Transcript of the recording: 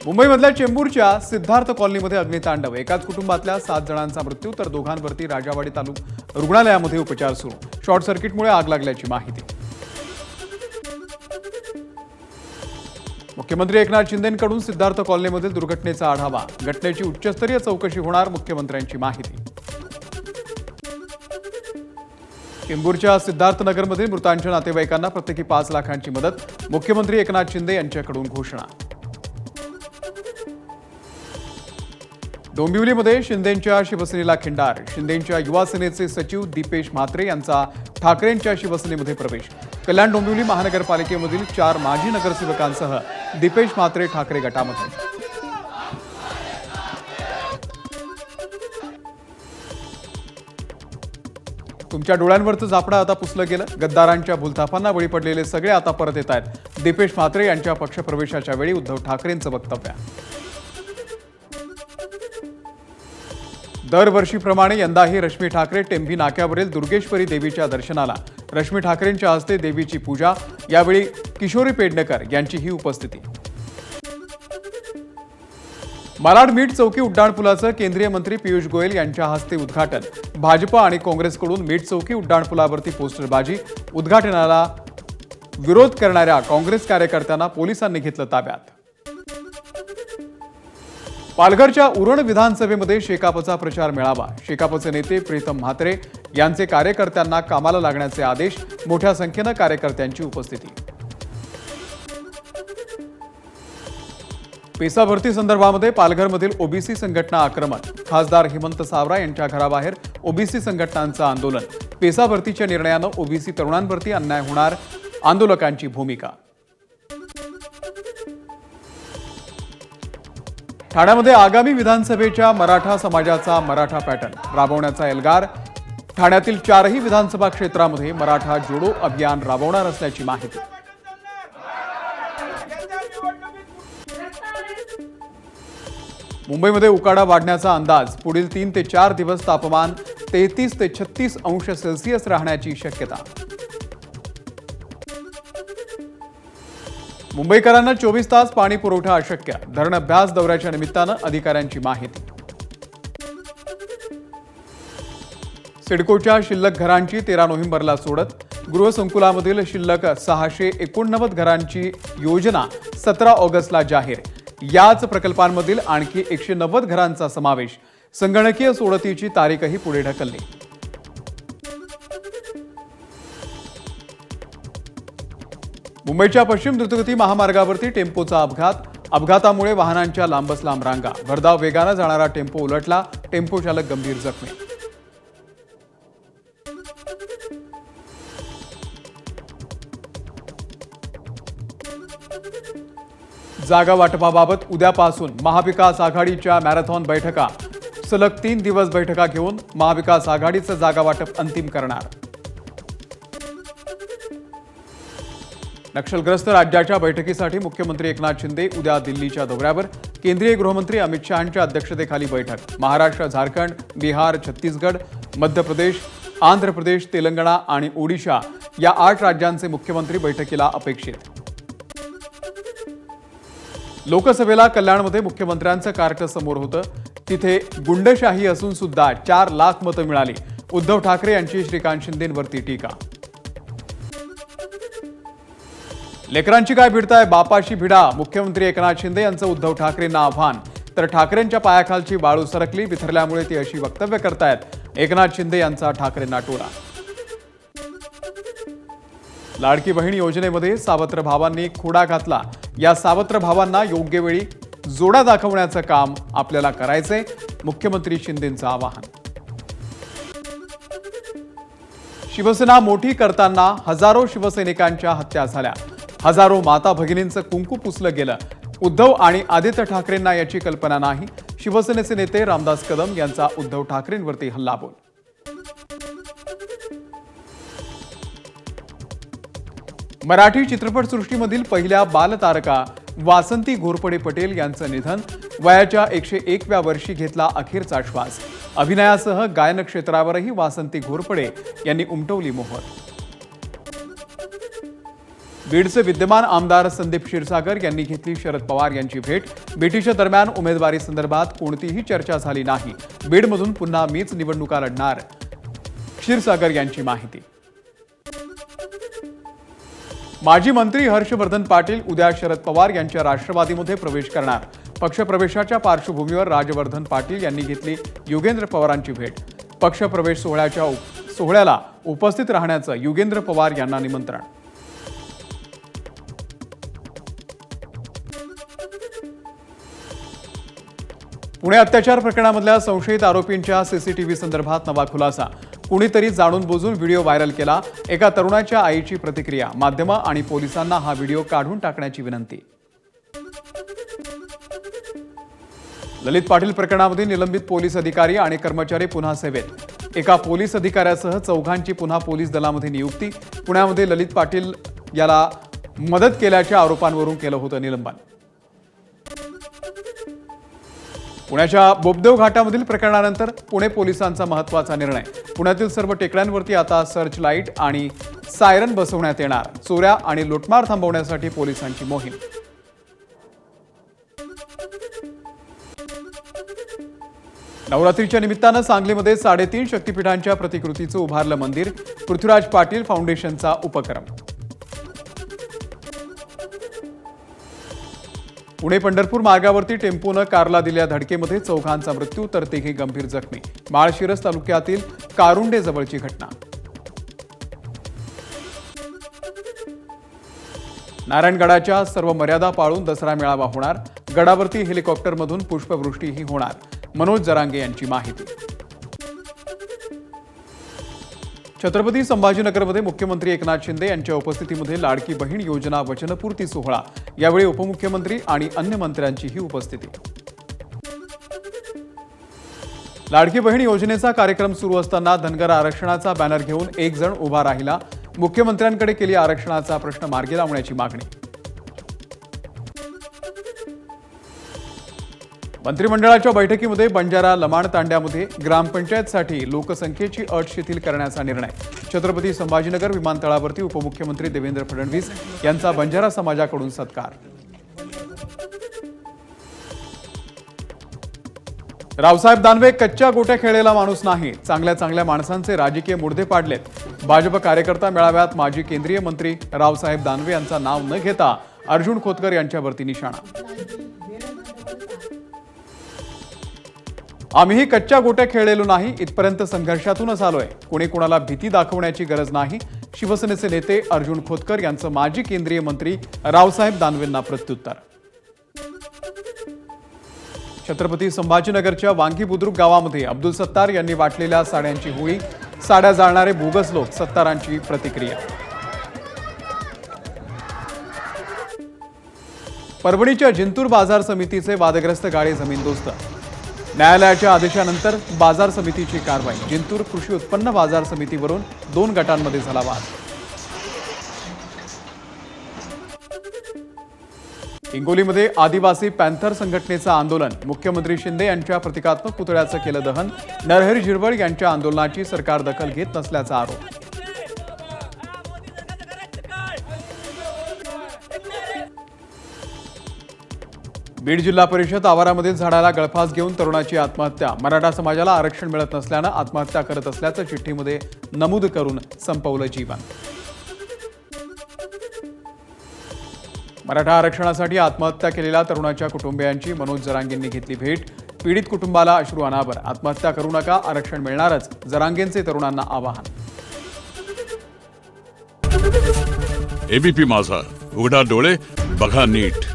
मुंबईमधल्या चेंबूरच्या सिद्धार्थ कॉलनीमध्ये अग्नितांडव। एकाच कुटुंबातल्या 7 जणांचा मृत्यू तर दोघांवरती राजावाडी तालुका रुग्णालयामध्ये उपचार सुरू। शॉर्ट सर्किटमुळे आग लागल्याची माहिती। मुख्यमंत्री एकनाथ शिंदेंकडून सिद्धार्थ कॉलनीमधील दुर्घटनेचा आढावा। घटनेची उच्चस्तरीय चौकशी होणार, मुख्यमंत्र्यांची माहिती। चेंबूरच्या सिद्धार्थ नगरमधील मृतांच्या नातेवाईकांना प्रत्येकी 5 लाखांची मदत। मुख्यमंत्री एकनाथ शिंदे यांच्याकडून घोषणा। डोंबिवलीमध्ये शिंदेंच्या शिवसेनेला खिंडार। शिंदेंच्या युवा सेनेचे सचिव दीपेश म्हात्रे यांचा ठाकरेंच्या शिवसेनेमध्ये प्रवेश। कल्याण डोंबिवली महानगरपालिकेमधील 4 माजी नगरसेवकांसह दीपेश म्हात्रे ठाकरे गटामध्ये। तुमच्या डोळ्यांवरचं झापडं आता पुसलं गेलं। गद्दारांच्या भूलथापांना बळी पडलेले सगळे आता परत येत आहेत। दीपेश म्हात्रे यांच्या पक्षप्रवेशाच्या वेळी उद्धव ठाकरेंचं वक्तव्य। दरवर्षीप्रमाणे यंदाही रश्मी ठाकरे टेंभी नाक्यावरील दुर्गेश्वरी देवीच्या दर्शनाला। रश्मी ठाकरेंच्या हस्ते देवीची पूजा। यावेळी किशोरी पेडणेकर यांचीही उपस्थिती। मालाड मीठ चौकी उड्डाणपुलाचं केंद्रीय मंत्री पियुष गोयल यांच्या हस्ते उद्घाटन। भाजप आणि काँग्रेसकडून मीठ चौकी उड्डाणपुलावरती पोस्टरबाजी। उद्घाटनाला विरोध करणाऱ्या काँग्रेस कार्यकर्त्यांना पोलिसांनी घेतलं ताब्यात। पालघरच्या उरण विधानसभेमध्ये शेकापचा प्रचार मेळावा। शेकापचे नेते प्रीतम म्हात्रे यांचे कार्यकर्त्यांना कामाला लागण्याचे आदेश। मोठ्या संख्येने कार्यकर्त्यांची उपस्थिती। पेसा भरती संदर्भामध्ये पालघरमधील ओबीसी संघटना आक्रमक। खासदार हेमंत सावरा यांच्या घराबाहेर ओबीसी संघटनांचं आंदोलन। पेसा भरतीच्या निर्णयानं ओबीसी तरुणांवरती अन्याय होणार, आंदोलकांची भूमिका। ठाण्यामध्ये आगामी विधानसभेच्या मराठा समाजाचा मराठा पॅटर्न राबवण्याचा एल्गार। ठाण्यातील 4ही विधानसभा क्षेत्रामध्ये मराठा जोडो अभियान राबवणार असल्याची माहिती। मुंबईमध्ये उकाडा वाढण्याचा अंदाज। पुढील 3 ते 4 दिवस तापमान 33 ते 36 अंश सेल्सिअस राहण्याची शक्यता। मुंबईकरांना 24 तास पाणी पुरवठा अशक्य। धरण अभ्यास दौऱ्याच्या निमित्तानं अधिकाऱ्यांची माहिती। सिडकोच्या शिल्लक घरांची 13 नोव्हेंबरला सोडत। गृहसंकुलामधील शिल्लक 689 घरांची योजना 17 ऑगस्टला जाहीर। याच प्रकल्पांमधील आणखी 190 घरांचा समावेश। संगणकीय सोडतीची तारीखही पुढे ढकलली। मुंबईच्या पश्चिम द्रुतगती महामार्गावरती टेम्पोचा अपघात। अपघातामुळे वाहनांच्या लांबच लांब रांगा। भरधाव वेगाने जाणारा टेम्पो उलटला। टेम्पो चालक गंभीर जखमी। जागा वाटपाबाबत उद्यापासून महाविकास आघाडीच्या मॅरेथॉन बैठका। सलग 3 दिवस बैठका घेऊन महाविकास आघाडीचं जागा वाटप अंतिम करणार। नक्षलग्रस्त राज्याच्या बैठकीसाठी मुख्यमंत्री एकनाथ शिंदे उद्या दिल्लीच्या दौऱ्यावर। केंद्रीय गृहमंत्री अमित शहांच्या अध्यक्षतेखाली बैठक। महाराष्ट्र, झारखंड, बिहार, छत्तीसगड, मध्य प्रदेश, आंध्र प्रदेश, तेलंगणा आणि ओडिशा या 8 राज्यांचे मुख्यमंत्री बैठकीला अपेक्षित। लोकसभेला कल्याणमध्ये मुख्यमंत्र्यांचं कार्ट समोर होतं। तिथे गुंडशाही असून सुद्धा 4 लाख मतं मिळाली। उद्धव ठाकरे यांची श्रीकांत शिंदेंवरती टीका। लेकरांची काय भिडताय, बापाशी भिडा। मुख्यमंत्री एकनाथ शिंदे यांचं उद्धव ठाकरेंना आव्हान। तर ठाकरेंच्या पायाखालची बाळू सरकली, बिथरल्यामुळे ती अशी वक्तव्य करतायत। एकनाथ शिंदे यांचा ठाकरेंना टोला। लाडकी बहीण योजनेमध्ये सावत्र भावांनी खोडा घातला। या सावत्र भावांना योग्य वेळी जोडा दाखवण्याचं काम आपल्याला करायचंय, मुख्यमंत्री शिंदेंचं आवाहन। शिवसेना मोठी करताना हजारो शिवसैनिकांच्या हत्या झाल्या। हजारो माता भगिनींचं कुंकू पुसलं गेलं। उद्धव आणि आदित्य ठाकरेंना याची कल्पना नाही। शिवसेनेचे नेते रामदास कदम यांचा उद्धव ठाकरेंवरती हल्लाबोल। मराठी चित्रपटसृष्टीमधील पहिल्या बालतारका वासंती घोरपडे पटेल यांचं निधन। वयाच्या 101व्या वर्षी घेतला अखेरचा श्वास। अभिनयासह गायन क्षेत्रावरही वासंती घोरपडे यांनी उमटवली मोहर। बीडचे विद्यमान आमदार संदीप क्षीरसागर यांनी घेतली शरद पवार यांची भेट। भेटीच्या दरम्यान उमेदवारी संदर्भात कोणतीही चर्चा झाली नाही। बीडमधून पुन्हा मीच निवडणुका लढणार, क्षीरसागर यांची माहिती। माजी मंत्री हर्षवर्धन पाटील उद्या शरद पवार यांच्या राष्ट्रवादीमध्ये प्रवेश करणार। पक्षप्रवेशाच्या पार्श्वभूमीवर राजवर्धन पाटील यांनी घेतली युगेंद्र पवारांची भेट। पक्षप्रवेश सोहळ्याला उपस्थित राहण्याचं युगेंद्र पवार यांना निमंत्रण। पुणे अत्याचार प्रकरणामधल्या संशयित आरोपींच्या सीसीटीव्ही संदर्भात नवा खुलासा। कुणीतरी जाणून बुजून व्हिडिओ व्हायरल केला। एका तरुणाच्या आईची प्रतिक्रिया। माध्यमं आणि पोलिसांना हा व्हिडिओ काढून टाकण्याची विनंती। ललित पाटील प्रकरणामध्ये निलंबित पोलीस अधिकारी आणि कर्मचारी पुन्हा सेवेत। एका पोलीस अधिकाऱ्यासह चौघांची पुन्हा पोलीस दलामध्ये नियुक्ती। पुण्यामध्ये ललित पाटील याला मदत केल्याच्या आरोपांवरून केलं होतं निलंबन। पुण्याच्या बोबदेव घाटामधील प्रकरणानंतर पुणे पोलिसांचा महत्त्वाचा निर्णय। पुण्यातील सर्व टेकड्यांवरती आता सर्च लाईट आणि सायरन बसवण्यात येणार। चोऱ्या आणि लुटमार थांबवण्यासाठी पोलिसांची मोहीम। नवरात्रीच्या निमित्तानं सांगलीमध्ये 3.5 शक्तिपीठांच्या प्रतिकृतीचं उभारलं मंदिर। पृथ्वीराज पाटील फाउंडेशनचा उपक्रम। पुणे पंढरपूर मार्गावरती टेम्पोनं कारला दिलेल्या धडकेमध्ये चौघांचा मृत्यू तर तिघे गंभीर जखमी। माळशिरस तालुक्यातील कारुंडे जवळची घटना। नारायणगडाच्या सर्व मर्यादा पाळून दसरा मेळावा होणार। गडावरती हेलिकॉप्टरमधून पुष्पवृष्टीही होणार। मनोज जरांगे यांची माहिती। छत्रपती संभाजीनगरमध्ये मुख्यमंत्री एकनाथ शिंदे यांच्या उपस्थितीमध्ये लाडकी बहीण योजना वचनपूर्ती सोहळा। यावेळी उपमुख्यमंत्री आणि अन्य मंत्र्यांचीही उपस्थिती। लाडकी बहीण योजनेचा कार्यक्रम सुरू असताना धनगर आरक्षणाचा बॅनर घेऊन एक जण उभा राहिला। मुख्यमंत्र्यांकडे केली आरक्षणाचा प्रश्न मार्गी लावण्याची मागणी। मंत्रिमंडळाच्या बैठकीमध्ये बंजारा लमाण तांड्यामध्ये ग्रामपंचायतसाठी लोकसंख्येची अट शिथिल करण्याचा निर्णय। छत्रपती संभाजीनगर विमानतळावरती उपमुख्यमंत्री देवेंद्र फडणवीस यांचा बंजारा समाजाकडून सत्कार। रावसाहेब दानवे कच्च्या गोट्या खेळलेला माणूस नाही, चांगल्या माणसांचे राजकीय मुडदे पाडलेत। भाजप कार्यकर्ता मेळाव्यात माजी केंद्रीय मंत्री रावसाहेब दानवे यांचा नाव न घेता अर्जुन खोतकर यांच्यावरती निशाणा। आम्हीही कच्च्या गोट्या खेळलेलो नाही, इथपर्यंत संघर्षातूनच आलोय। कोणी कोणाला भीती दाखवण्याची गरज नाही। शिवसेनेचे नेते अर्जुन खोतकर यांचं माजी केंद्रीय मंत्री रावसाहेब दानवेंना प्रत्युत्तर। छत्रपती संभाजीनगरच्या वांगी बुद्रुक गावामध्ये अब्दुल सत्तार यांनी वाटलेल्या साड्यांची होळी। साड्या जाळणारे बोगस लोक, सत्तारांची प्रतिक्रिया। परभणीच्या जिंतूर बाजार समितीचे वादग्रस्त गाळे जमीनदोस्त। न्यायालयाच्या आदेशानंतर बाजार समितीची कारवाई। जिंतूर कृषी उत्पन्न बाजार समितीवरून 2 गटांमध्ये झाला वाद। हिंगोलीमध्ये आदिवासी पॅन्थर संघटनेचं आंदोलन। मुख्यमंत्री शिंदे यांच्या प्रतिकात्मक पुतळ्याचं केलं दहन। नरहरी झिरवळ यांच्या आंदोलनाची सरकार दखल घेत नसल्याचा आरोप। बीड जिल्हा परिषद आवारामधील झाडाला गळफास घेऊन तरुणाची आत्महत्या। मराठा समाजाला आरक्षण मिळत नसल्यानं आत्महत्या करत असल्याचं चिठ्ठीमध्ये नमूद करून संपवलं जीवन। मराठा आरक्षणासाठी आत्महत्या केलेल्या तरुणाच्या कुटुंबियांची मनोज जरांगेंनी घेतली भेट। पीडित कुटुंबाला अश्रू अनावर। आत्महत्या करू नका, आरक्षण मिळणारच, जरांगेंचे तरुणांना आवाहन। एबीपी माझा, उघडा डोळे बघा नीट।